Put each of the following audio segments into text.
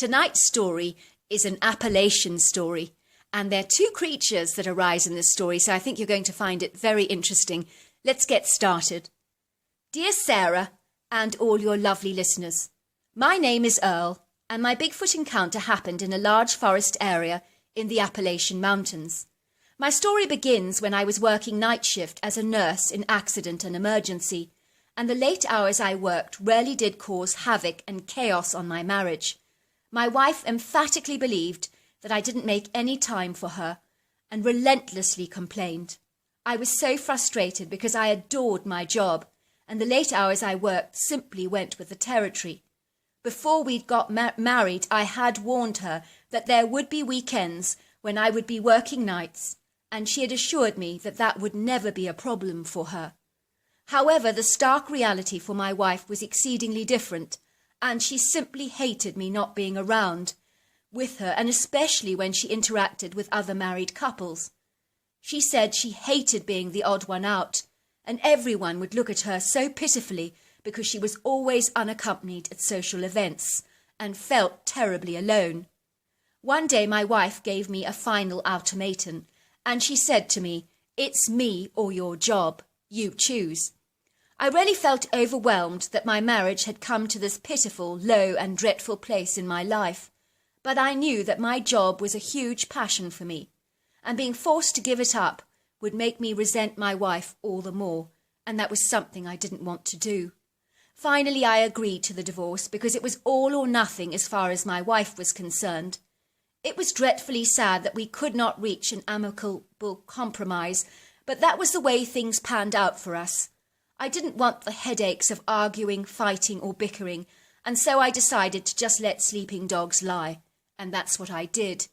Tonight's story is an Appalachian story, and there are two creatures that arise in this story, so I think you're going to find it very interesting. Let's get started. Dear Sarah and all your lovely listeners, my name is Earl, and my Bigfoot encounter happened in a large forest area in the Appalachian Mountains. My story begins when I was working night shift as a nurse in accident and emergency, and the late hours I worked rarely did cause havoc and chaos on my marriage. My wife emphatically believed that I didn't make any time for her and relentlessly complained. I was so frustrated because I adored my job, and the late hours I worked simply went with the territory. Before we'd got married, I had warned her that there would be weekends when I would be working nights, and she had assured me that that would never be a problem for her. However, the stark reality for my wife was exceedingly different, and she simply hated me not being around with her, and especially when she interacted with other married couples. She said she hated being the odd one out, and everyone would look at her so pitifully because she was always unaccompanied at social events and felt terribly alone. One day my wife gave me a final ultimatum, and she said to me, "It's me or your job. You choose." I really felt overwhelmed that my marriage had come to this pitiful, low and dreadful place in my life, but I knew that my job was a huge passion for me, and being forced to give it up would make me resent my wife all the more, and that was something I didn't want to do. Finally, I agreed to the divorce because it was all or nothing as far as my wife was concerned. It was dreadfully sad that we could not reach an amicable compromise, but that was the way things panned out for us. I didn't want the headaches of arguing, fighting or bickering, and so I decided to just let sleeping dogs lie, and that's what I did.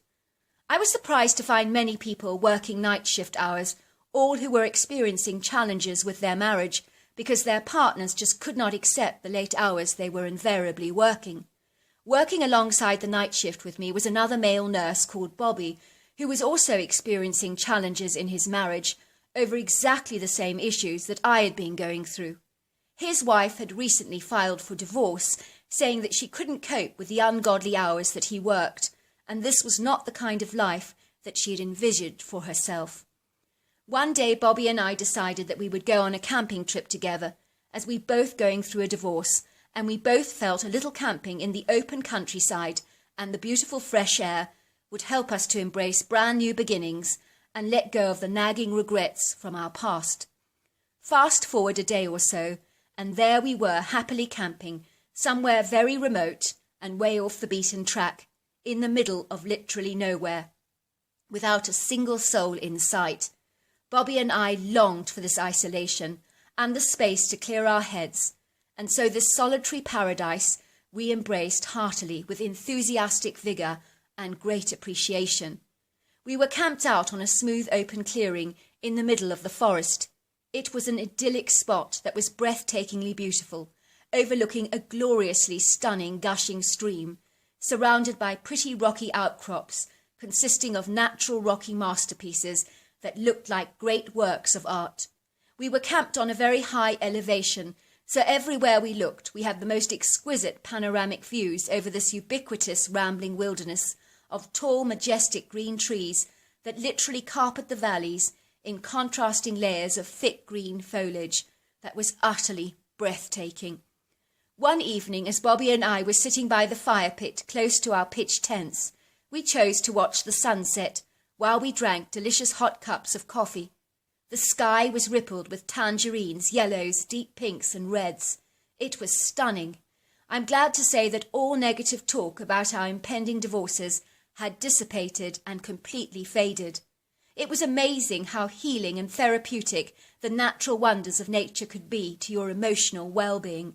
I was surprised to find many people working night shift hours, all who were experiencing challenges with their marriage because their partners just could not accept the late hours they were invariably working. Working alongside the night shift with me was another male nurse called Bobby, who was also experiencing challenges in his marriage over exactly the same issues that I had been going through. His wife had recently filed for divorce, saying that she couldn't cope with the ungodly hours that he worked, and this was not the kind of life that she had envisioned for herself. One day Bobby and I decided that we would go on a camping trip together, as we both going through a divorce, and we both felt a little camping in the open countryside and the beautiful fresh air would help us to embrace brand new beginnings and let go of the nagging regrets from our past. Fast forward a day or so, and there we were happily camping, somewhere very remote and way off the beaten track, in the middle of literally nowhere, without a single soul in sight. Bobby and I longed for this isolation and the space to clear our heads, and so this solitary paradise we embraced heartily with enthusiastic vigour and great appreciation. We were camped out on a smooth open clearing in the middle of the forest. It was an idyllic spot that was breathtakingly beautiful, overlooking a gloriously stunning gushing stream, surrounded by pretty rocky outcrops consisting of natural rocky masterpieces that looked like great works of art. We were camped on a very high elevation, so everywhere we looked we had the most exquisite panoramic views over this ubiquitous rambling wilderness of tall, majestic green trees that literally carpet the valleys in contrasting layers of thick green foliage that was utterly breathtaking. One evening, as Bobby and I were sitting by the fire pit close to our pitched tents, we chose to watch the sunset while we drank delicious hot cups of coffee. The sky was rippled with tangerines, yellows, deep pinks and reds. It was stunning. I'm glad to say that all negative talk about our impending divorces had dissipated and completely faded. It was amazing how healing and therapeutic the natural wonders of nature could be to your emotional well-being.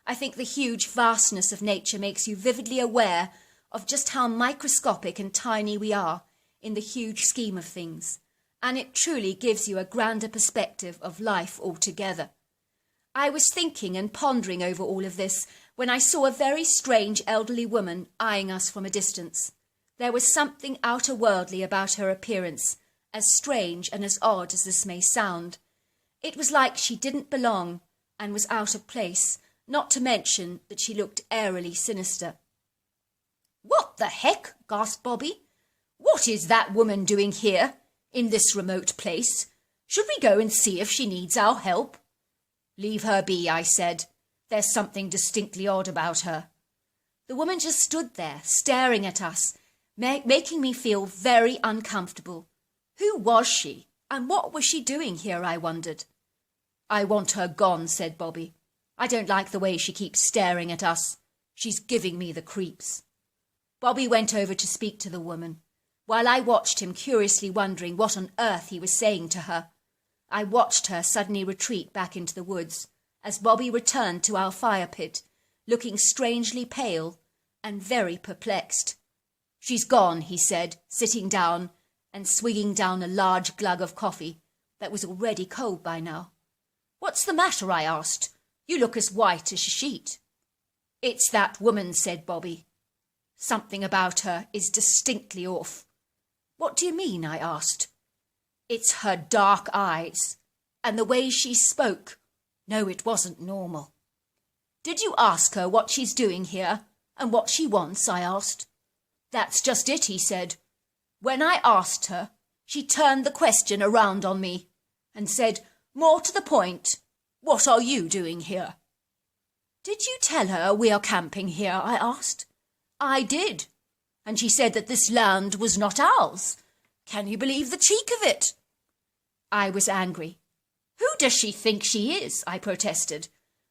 I think the huge vastness of nature makes you vividly aware of just how microscopic and tiny we are in the huge scheme of things, and it truly gives you a grander perspective of life altogether. I was thinking and pondering over all of this when I saw a very strange elderly woman eyeing us from a distance. There was something outer-worldly about her appearance, as strange and as odd as this may sound. It was like she didn't belong and was out of place, not to mention that she looked airily sinister. "Woo! the heck? Gasped Bobby. What is that woman doing here, in this remote place? Should we go and see if she needs our help? Leave her be, I said. There's something distinctly odd about her. The woman just stood there, staring at us, making me feel very uncomfortable. Who was she, and what was she doing here, I wondered. I want her gone, said Bobby. I don't like the way she keeps staring at us. She's giving me the creeps. Bobby went over to speak to the woman, while I watched him curiously wondering what on earth he was saying to her. I watched her suddenly retreat back into the woods as Bobby returned to our fire pit, looking strangely pale and very perplexed. She's gone, he said, sitting down and swigging down a large glug of coffee that was already cold by now. What's the matter? I asked. You look as white as a sheet. It's that woman, said Bobby. Something about her is distinctly off. What do you mean? I asked. It's her dark eyes, and the way she spoke. No, it wasn't normal. Did you ask her what she's doing here, and what she wants? I asked. That's just it, he said. When I asked her, she turned the question around on me, and said, more to the point, what are you doing here? Did you tell her we are camping here? I asked. I did, and she said that this land was not ours. Can you believe the cheek of it? I was angry. Who does she think she is? I protested.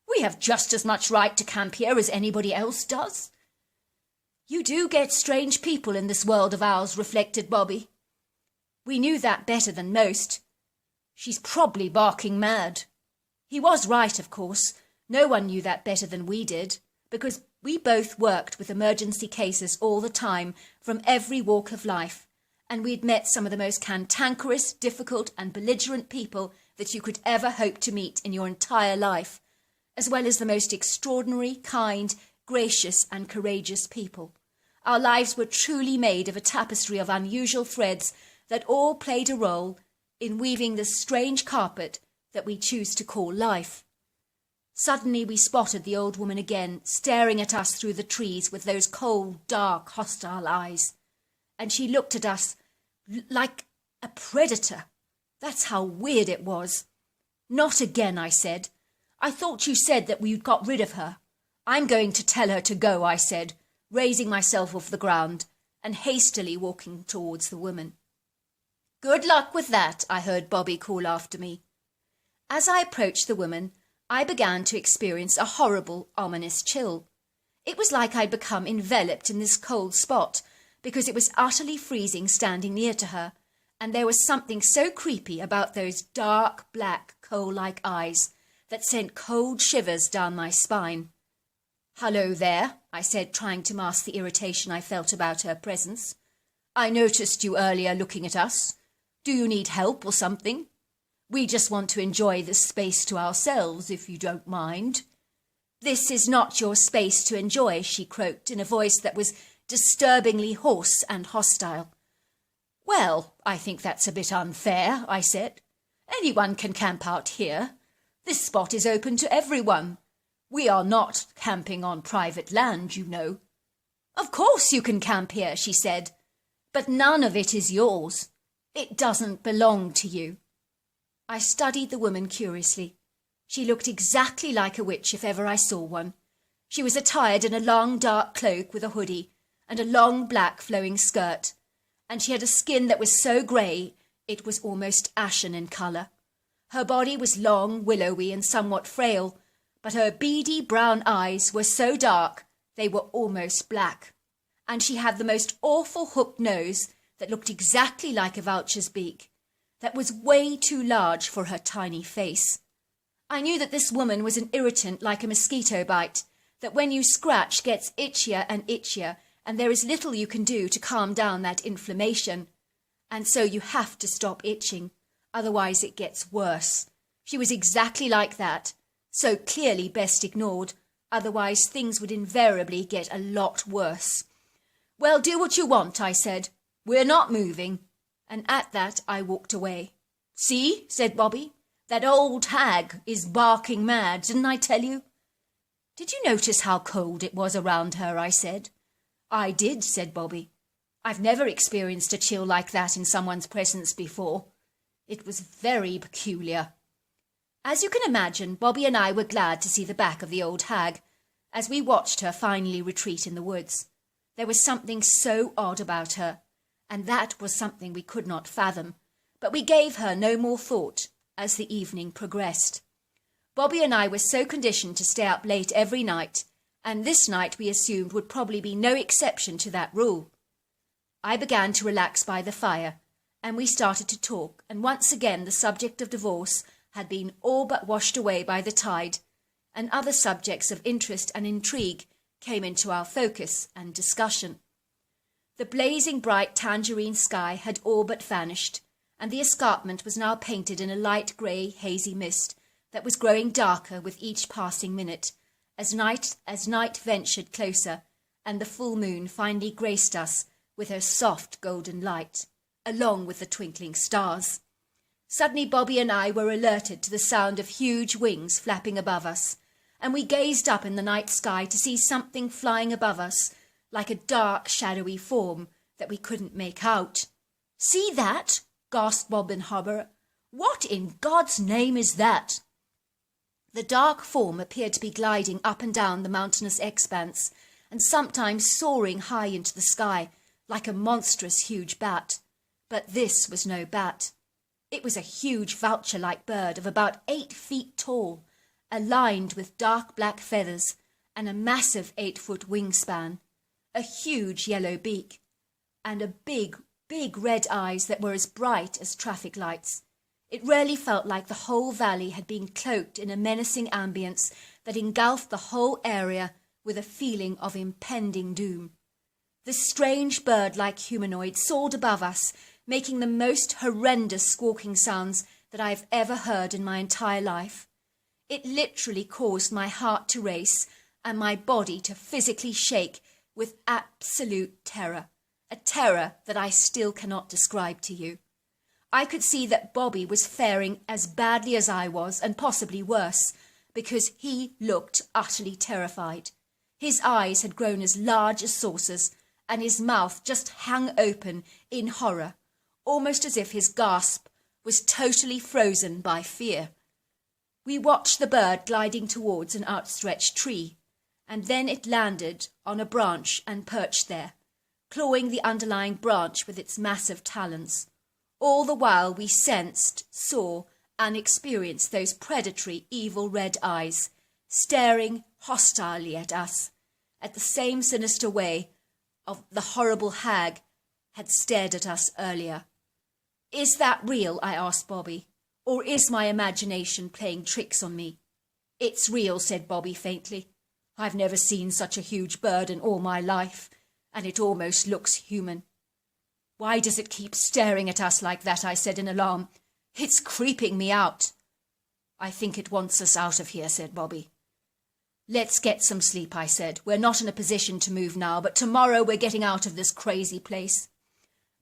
We have just as much right to camp here as anybody else does. You do get strange people in this world of ours, reflected Bobby. We knew that better than most. She's probably barking mad. He was right, of course. No one knew that better than we did, because we both worked with emergency cases all the time from every walk of life. And we'd met some of the most cantankerous, difficult and belligerent people that you could ever hope to meet in your entire life, as well as the most extraordinary, kind, gracious and courageous people. Our lives were truly made of a tapestry of unusual threads that all played a role in weaving this strange carpet that we choose to call life. Suddenly we spotted the old woman again, staring at us through the trees with those cold, dark, hostile eyes. And she looked at us like a predator. That's how weird it was. Not again, I said. I thought you said that we'd got rid of her. I'm going to tell her to go, I said, raising myself off the ground and hastily walking towards the woman. Good luck with that, I heard Bobby call after me. As I approached the woman, I began to experience a horrible, ominous chill. It was like I'd become enveloped in this cold spot, because it was utterly freezing standing near to her, and there was something so creepy about those dark, black, coal-like eyes that sent cold shivers down my spine. Hello there, I said, trying to mask the irritation I felt about her presence. I noticed you earlier looking at us. Do you need help or something? We just want to enjoy this space to ourselves, if you don't mind. This is not your space to enjoy, she croaked in a voice that was disturbingly hoarse and hostile. Well, I think that's a bit unfair, I said. Anyone can camp out here. This spot is open to everyone. We are not camping on private land, you know. Of course you can camp here, she said, but none of it is yours. It doesn't belong to you. I studied the woman curiously. She looked exactly like a witch if ever I saw one. She was attired in a long dark cloak with a hoodie and a long black flowing skirt, and she had a skin that was so grey it was almost ashen in colour. Her body was long, willowy and somewhat frail, but her beady brown eyes were so dark they were almost black, and she had the most awful hooked nose that looked exactly like a vulture's beak, that was way too large for her tiny face. I knew that this woman was an irritant like a mosquito bite, that when you scratch gets itchier and itchier, and there is little you can do to calm down that inflammation. And so you have to stop itching, otherwise it gets worse. She was exactly like that, so clearly best ignored, otherwise things would invariably get a lot worse. Well, do what you want, I said. We're not moving. And at that I walked away. See, said Bobby, that old hag is barking mad, didn't I tell you? Did you notice how cold it was around her, I said. I did, said Bobby. I've never experienced a chill like that in someone's presence before. It was very peculiar. As you can imagine, Bobby and I were glad to see the back of the old hag, as we watched her finally retreat in the woods. There was something so odd about her, and that was something we could not fathom, but we gave her no more thought as the evening progressed. Bobby and I were so conditioned to stay up late every night, and this night we assumed would probably be no exception to that rule. I began to relax by the fire, and we started to talk, and once again the subject of divorce had been all but washed away by the tide, and other subjects of interest and intrigue came into our focus and discussion. The blazing bright tangerine sky had all but vanished, and the escarpment was now painted in a light grey hazy mist that was growing darker with each passing minute, as night ventured closer, and the full moon finally graced us with her soft golden light, along with the twinkling stars. Suddenly Bobby and I were alerted to the sound of huge wings flapping above us, and we gazed up in the night sky to see something flying above us, like a dark, shadowy form that we couldn't make out. "See that?" gasped Bob in horror. "What in God's name is that?" The dark form appeared to be gliding up and down the mountainous expanse, and sometimes soaring high into the sky, like a monstrous huge bat. But this was no bat. It was a huge vulture-like bird of about 8 feet tall, aligned with dark black feathers and a massive 8-foot wingspan, a huge yellow beak, and a big red eyes that were as bright as traffic lights. It really felt like the whole valley had been cloaked in a menacing ambience that engulfed the whole area with a feeling of impending doom. This strange bird-like humanoid soared above us, making the most horrendous squawking sounds that I have ever heard in my entire life. It literally caused my heart to race and my body to physically shake with absolute terror, a terror that I still cannot describe to you. I could see that Bobby was faring as badly as I was, and possibly worse, because he looked utterly terrified. His eyes had grown as large as saucers, and his mouth just hung open in horror, almost as if his gasp was totally frozen by fear. We watched the bird gliding towards an outstretched tree, and then it landed on a branch and perched there, clawing the underlying branch with its massive talons. All the while we sensed, saw, and experienced those predatory, evil red eyes, staring hostilely at us, at the same sinister way of the horrible hag had stared at us earlier. "Is that real?" I asked Bobby, "or is my imagination playing tricks on me?" "It's real," said Bobby faintly. "I've never seen such a huge bird in all my life, and it almost looks human." "Why does it keep staring at us like that?" I said in alarm. "It's creeping me out." "I think it wants us out of here," said Bobby. "Let's get some sleep," I said. "We're not in a position to move now, but tomorrow we're getting out of this crazy place."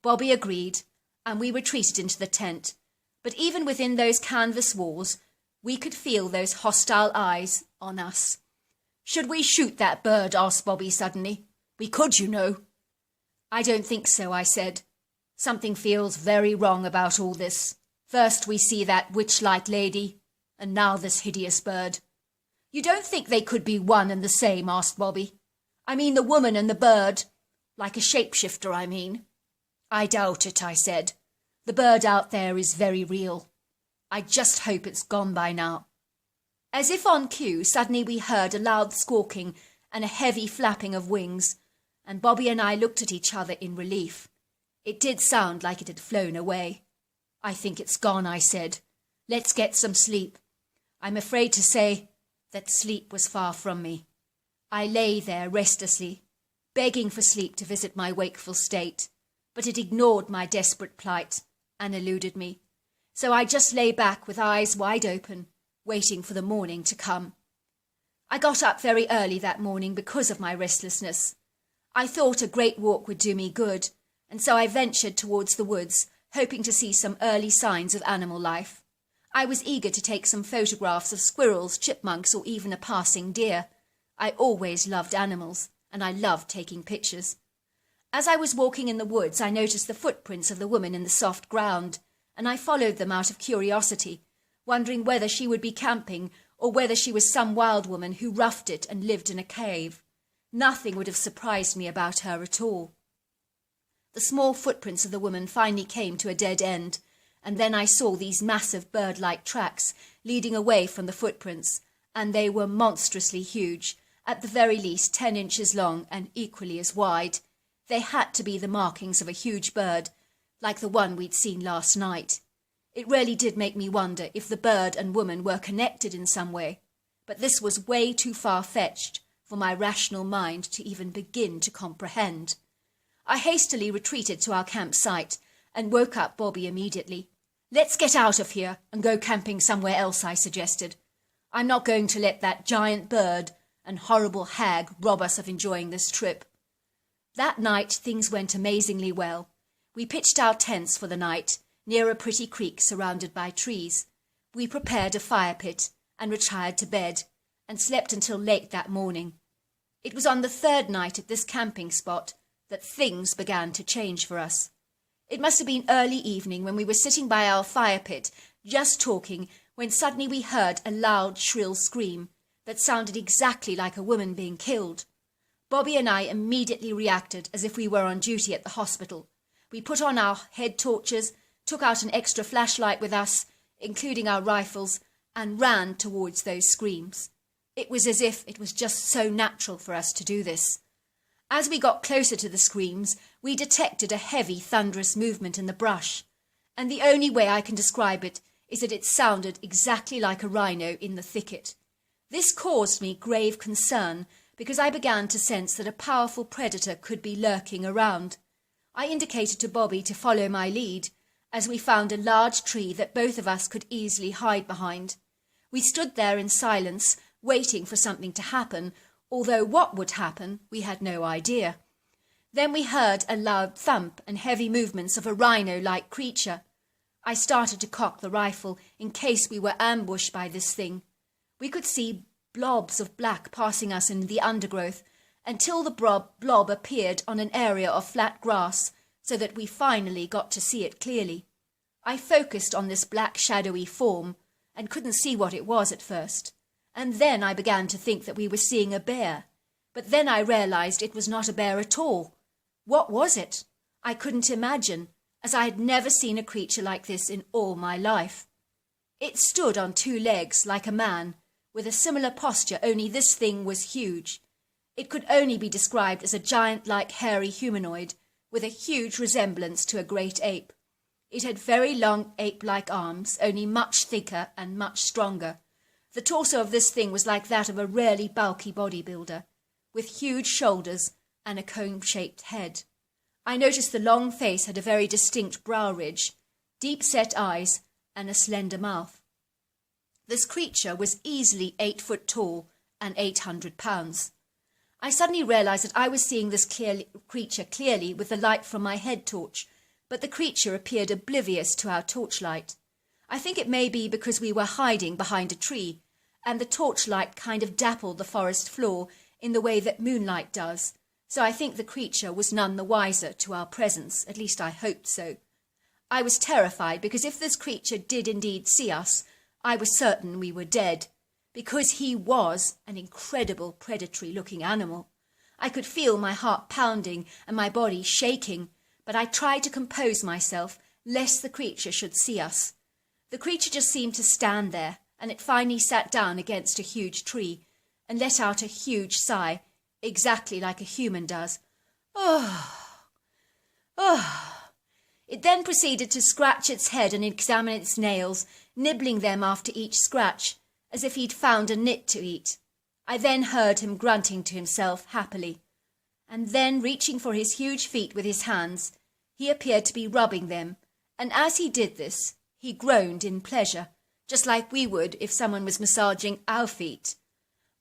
Bobby agreed, and we retreated into the tent. But even within those canvas walls, we could feel those hostile eyes on us. "Should we shoot that bird?" asked Bobby suddenly. "We could, you know." "I don't think so," I said. "Something feels very wrong about all this. First we see that witch-like lady, and now this hideous bird." "You don't think they could be one and the same?" asked Bobby. "I mean the woman and the bird. Like a shapeshifter, I mean." "I doubt it," I said. "The bird out there is very real. I just hope it's gone by now." As if on cue, suddenly we heard a loud squawking and a heavy flapping of wings, and Bobby and I looked at each other in relief. It did sound like it had flown away. "I think it's gone," I said. "Let's get some sleep." I'm afraid to say that sleep was far from me. I lay there restlessly, begging for sleep to visit my wakeful state, but it ignored my desperate plight and eluded me. So I just lay back with eyes wide open, waiting for the morning to come. I got up very early that morning because of my restlessness. I thought a great walk would do me good, and so I ventured towards the woods, hoping to see some early signs of animal life. I was eager to take some photographs of squirrels, chipmunks, or even a passing deer. I always loved animals, and I loved taking pictures. As I was walking in the woods, I noticed the footprints of the woman in the soft ground, and I followed them out of curiosity, wondering whether she would be camping or whether she was some wild woman who roughed it and lived in a cave. Nothing would have surprised me about her at all. The small footprints of the woman finally came to a dead end, and then I saw these massive bird-like tracks leading away from the footprints, and they were monstrously huge, at the very least 10 inches long and equally as wide. They had to be the markings of a huge bird, like the one we'd seen last night. It really did make me wonder if the bird and woman were connected in some way, but this was way too far-fetched for my rational mind to even begin to comprehend. I hastily retreated to our campsite and woke up Bobby immediately. "Let's get out of here and go camping somewhere else," I suggested. "I'm not going to let that giant bird and horrible hag rob us of enjoying this trip." That night things went amazingly well. We pitched our tents for the night near a pretty creek surrounded by trees. We prepared a fire pit and retired to bed and slept until late that morning. It was on the third night at this camping spot that things began to change for us. It must have been early evening when we were sitting by our fire pit, just talking, when suddenly we heard a loud, shrill scream that sounded exactly like a woman being killed. Bobby and I immediately reacted as if we were on duty at the hospital. We put on our head torches, took out an extra flashlight with us, including our rifles, and ran towards those screams. It was as if it was just so natural for us to do this. As we got closer to the screams, we detected a heavy, thunderous movement in the brush, and the only way I can describe it is that it sounded exactly like a rhino in the thicket. This caused me grave concern because I began to sense that a powerful predator could be lurking around. I indicated to Bobby to follow my lead, as we found a large tree that both of us could easily hide behind. We stood there in silence, waiting for something to happen, although what would happen we had no idea. Then we heard a loud thump and heavy movements of a rhino-like creature. I started to cock the rifle in case we were ambushed by this thing. We could see blobs of black passing us in the undergrowth until the blob appeared on an area of flat grass so that we finally got to see it clearly. I focused on this black shadowy form and couldn't see what it was at first. And then I began to think that we were seeing a bear. But then I realized it was not a bear at all. What was it? I couldn't imagine, as I had never seen a creature like this in all my life. It stood on 2 legs like a man, with a similar posture, only this thing was huge. It could only be described as a giant-like hairy humanoid, with a huge resemblance to a great ape. It had very long ape-like arms, only much thicker and much stronger. The torso of this thing was like that of a really bulky bodybuilder, with huge shoulders and a cone-shaped head. I noticed the long face had a very distinct brow ridge, deep-set eyes, and a slender mouth. This creature was easily 8 foot tall and 800 pounds. I suddenly realized that I was seeing this creature clearly with the light from my head torch, but the creature appeared oblivious to our torchlight. I think it may be because we were hiding behind a tree, and the torchlight kind of dappled the forest floor in the way that moonlight does, so I think the creature was none the wiser to our presence, at least I hoped so. I was terrified because if this creature did indeed see us, I was certain we were dead, because he was an incredible predatory-looking animal. I could feel my heart pounding and my body shaking, but I tried to compose myself lest the creature should see us. The creature just seemed to stand there, and it finally sat down against a huge tree and let out a huge sigh, exactly like a human does. Oh, oh. It then proceeded to scratch its head and examine its nails, nibbling them after each scratch, as if he'd found a nit to eat. I then heard him grunting to himself happily, and then reaching for his huge feet with his hands, he appeared to be rubbing them, and as he did this, he groaned in pleasure, just like we would if someone was massaging our feet.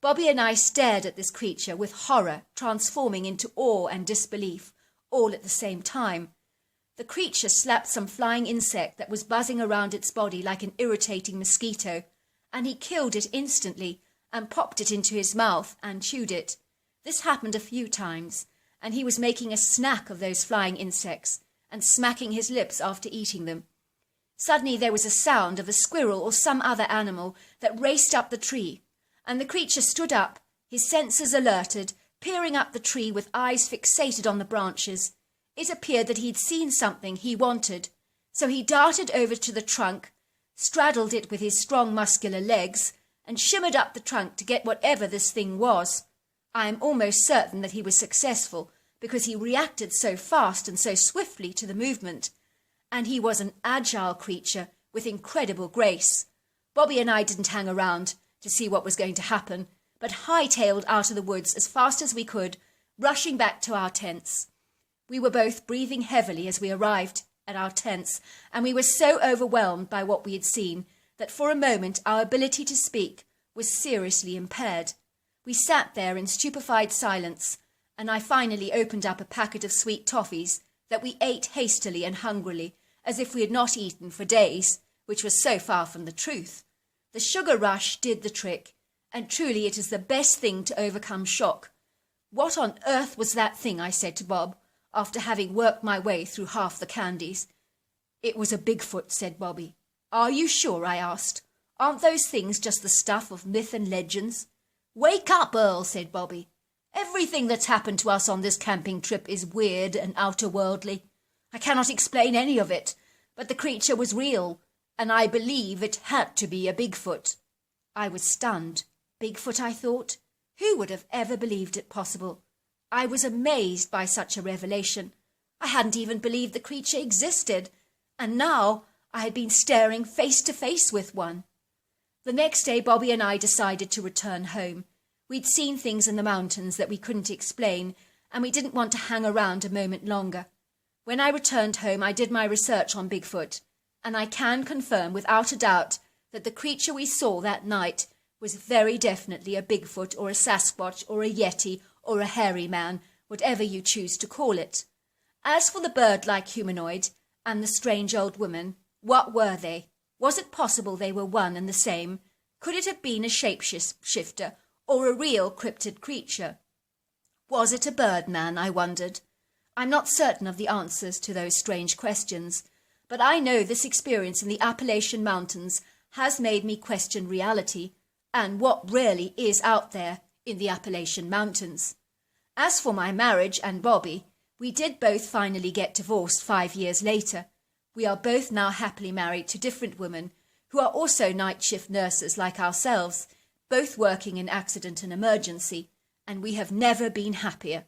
Bobby and I stared at this creature with horror transforming into awe and disbelief, all at the same time. The creature slapped some flying insect that was buzzing around its body like an irritating mosquito, and he killed it instantly and popped it into his mouth and chewed it. This happened a few times, and he was making a snack of those flying insects and smacking his lips after eating them. Suddenly there was a sound of a squirrel or some other animal that raced up the tree, and the creature stood up, his senses alerted, peering up the tree with eyes fixated on the branches. It appeared that he'd seen something he wanted, so he darted over to the trunk, straddled it with his strong muscular legs, and shimmered up the trunk to get whatever this thing was. I am almost certain that he was successful, because he reacted so fast and so swiftly to the movement, and he was an agile creature with incredible grace. Bobby and I didn't hang around to see what was going to happen, but hightailed out of the woods as fast as we could, rushing back to our tents. We were both breathing heavily as we arrived at our tents, and we were so overwhelmed by what we had seen that for a moment our ability to speak was seriously impaired. We sat there in stupefied silence, and I finally opened up a packet of sweet toffees that we ate hastily and hungrily, as if we had not eaten for days, which was so far from the truth. The sugar rush did the trick, and truly it is the best thing to overcome shock. What on earth was that thing? I said to Bob, after having worked my way through half the candies. It was a Bigfoot, said Bobby. Are you sure? I asked. Aren't those things just the stuff of myth and legends? Wake up, Earl, said Bobby. Everything that's happened to us on this camping trip is weird and outer-worldly. I cannot explain any of it, but the creature was real, and I believe it had to be a Bigfoot. I was stunned. Bigfoot, I thought. Who would have ever believed it possible? I was amazed by such a revelation. I hadn't even believed the creature existed, and now I had been staring face to face with one. The next day Bobby and I decided to return home. We'd seen things in the mountains that we couldn't explain, and we didn't want to hang around a moment longer. When I returned home, I did my research on Bigfoot, and I can confirm without a doubt that the creature we saw that night was very definitely a Bigfoot or a Sasquatch or a Yeti or a hairy man, whatever you choose to call it. As for the bird-like humanoid and the strange old woman, what were they? Was it possible they were one and the same? Could it have been a shapeshifter or a real cryptid creature? Was it a Birdman, I wondered. I'm not certain of the answers to those strange questions, but I know this experience in the Appalachian Mountains has made me question reality and what really is out there in the Appalachian Mountains. As for my marriage and Bobby, we did both finally get divorced 5 years later. We are both now happily married to different women who are also night shift nurses like ourselves, both working in accident and emergency, and we have never been happier.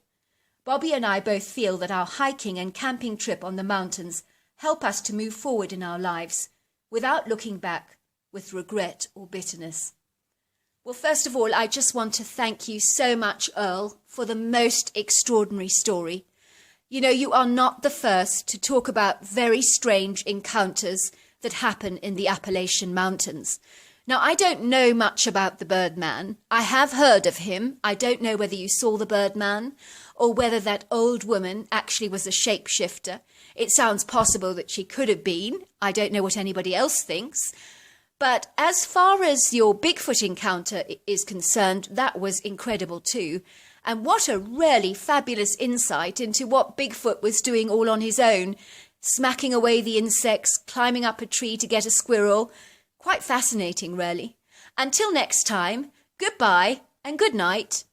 Bobby and I both feel that our hiking and camping trip on the mountains help us to move forward in our lives without looking back with regret or bitterness. Well, first of all, I just want to thank you so much, Earl, for the most extraordinary story. You know, you are not the first to talk about very strange encounters that happen in the Appalachian Mountains. Now, I don't know much about the Birdman. I have heard of him. I don't know whether you saw the Birdman or whether that old woman actually was a shapeshifter. It sounds possible that she could have been. I don't know what anybody else thinks. But as far as your Bigfoot encounter is concerned, that was incredible too. And what a really fabulous insight into what Bigfoot was doing all on his own, smacking away the insects, climbing up a tree to get a squirrel. Quite fascinating, really. Until next time, goodbye and good night.